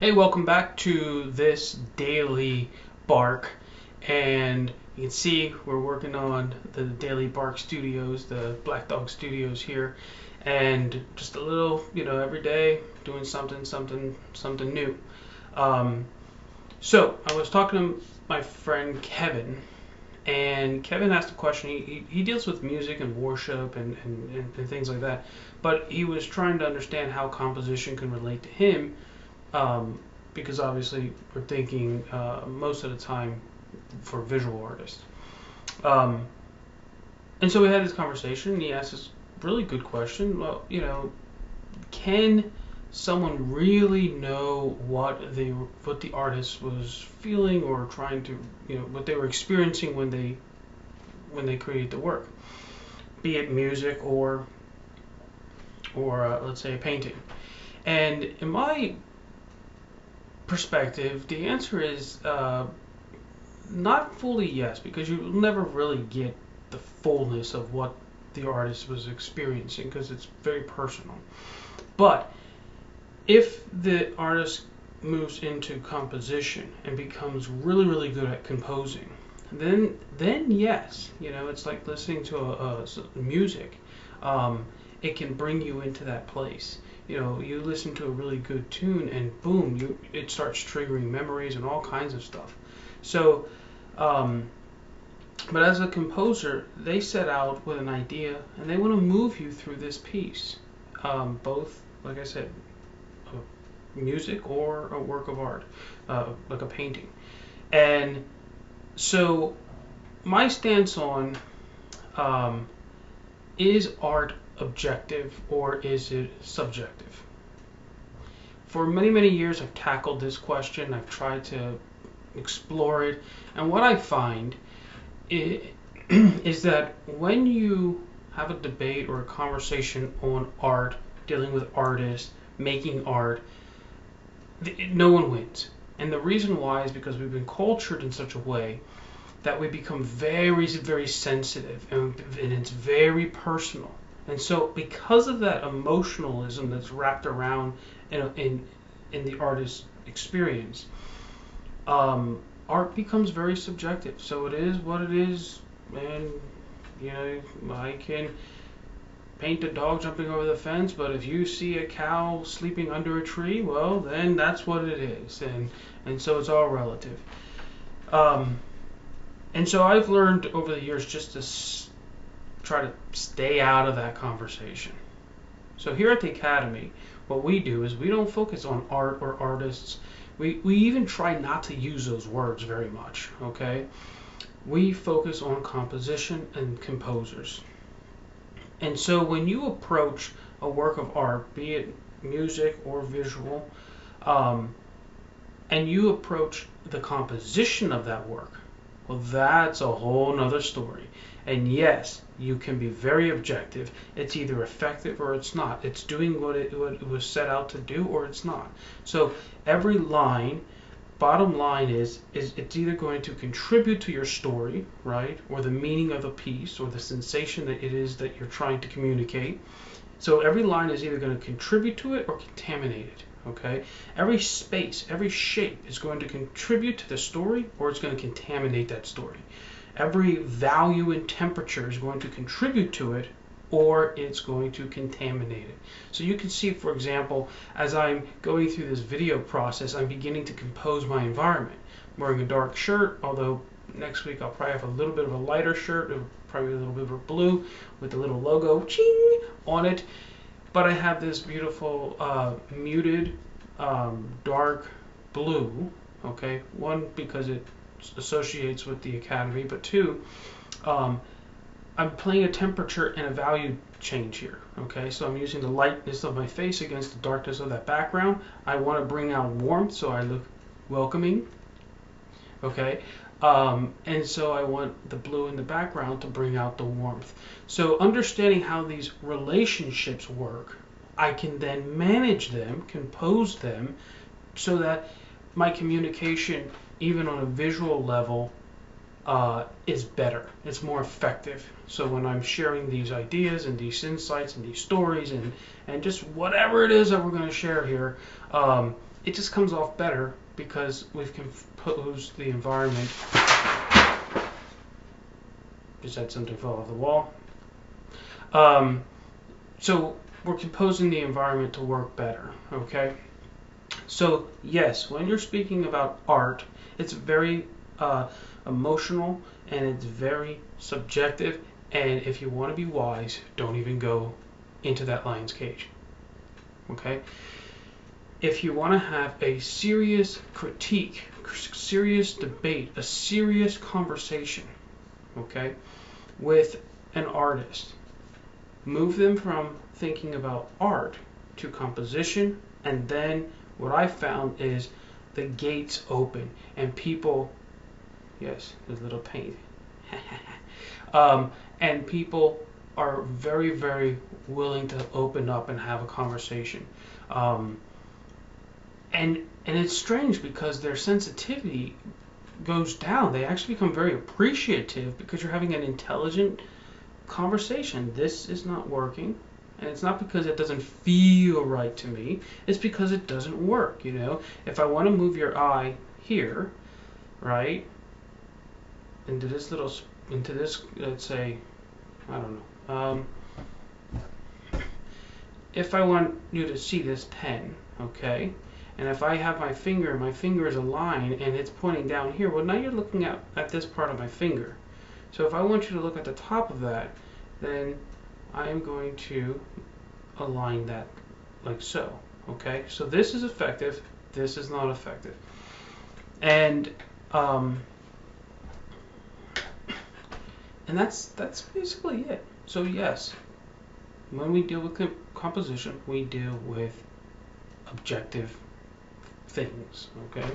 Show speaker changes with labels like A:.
A: Hey, welcome back to this daily bark. And you can see we're working on the Daily Bark Studios, the Black Dog Studios here. And just a little, every day doing something new. Um, so I was talking to my friend Kevin, and Kevin asked a question. He deals with music and worship and things like that. But he was trying to understand how composition can relate to him, um, because obviously we're thinking most of the time for visual artists. Um, and so we had this conversation, and he asked this really good question. Well, can someone really know what the artist was feeling or trying to, what they were experiencing when they create the work, be it music or let's say a painting? And in my perspective, the answer is not fully yes, because you'll never really get the fullness of what the artist was experiencing because it's very personal. But if the artist moves into composition and becomes really, really good at composing, then yes, it's like listening to music. Um, it can bring you into that place. You listen to a really good tune, and boom, it starts triggering memories and all kinds of stuff. So, um, but as a composer, they set out with an idea, and they want to move you through this piece, both, like I said, music or a work of art, like a painting. And so, my stance on um, is art objective or is it subjective? For many, many years, I've tackled this question. I've tried to explore it. And what I find is that when you have a debate or a conversation on art, dealing with artists, making art, no one wins. And the reason why is because we've been cultured in such a way that we become very, very sensitive, and it's very personal. And so, because of that emotionalism that's wrapped around in the artist's experience, art becomes very subjective. So it is what it is, and I can paint a dog jumping over the fence, but if you see a cow sleeping under a tree, well, then that's what it is, and so it's all relative. Um, and so I've learned over the years just to try to stay out of that conversation. So here at the Academy, what we do is we don't focus on art or artists. We even try not to use those words very much, okay? We focus on composition and composers. And so when you approach a work of art, be it music or visual, um, and you approach the composition of that work, well, that's a whole nother story. And yes, you can be very objective. It's either effective or it's not. It's doing what it was set out to do or it's not. So every line, bottom line is it's either going to contribute to your story, right, or the meaning of a piece or the sensation that it is that you're trying to communicate. So every line is either going to contribute to it or contaminate it. Okay, every space, every shape is going to contribute to the story or it's going to contaminate that story. Every value and temperature is going to contribute to it or it's going to contaminate it. So you can see, for example, as I'm going through this video process, I'm beginning to compose my environment. I'm wearing a dark shirt, although next week I'll probably have a little bit of a lighter shirt, probably a little bit of a blue with the little logo ching on it. But I have this beautiful muted dark blue, okay? One, because it associates with the Academy, but two, um, I'm playing a temperature and a value change here, okay? So I'm using the lightness of my face against the darkness of that background. I want to bring out warmth, so I look welcoming, okay? And so I want the blue in the background to bring out the warmth. So understanding how these relationships work, I can then manage them, compose them, so that my communication, even on a visual level, is better. It's more effective. So when I'm sharing these ideas and these insights and these stories and just whatever it is that we're going to share here, it just comes off better because we've composed the environment. Just had something fall off the wall. So we're composing the environment to work better, okay? So yes, when you're speaking about art, it's very emotional and it's very subjective. And if you want to be wise, don't even go into that lion's cage, okay? If you want to have a serious critique, serious debate, a serious conversation, okay, with an artist, move them from thinking about art to composition, and then what I found is the gates open and people, yes, there's a little paint, and people are very, very willing to open up and have a conversation. And it's strange because their sensitivity goes down. They actually become very appreciative because you're having an intelligent conversation. This is not working. And it's not because it doesn't feel right to me. It's because it doesn't work, you know. If I want to move your eye here, right, into this, let's say, I don't know. If I want you to see this pen, okay, and if I have my finger is a line and it's pointing down here, well, now you're looking at this part of my finger. So if I want you to look at the top of that, then I am going to align that like so, okay? So this is effective, this is not effective. And that's basically it. So yes, when we deal with composition, we deal with objective things, okay?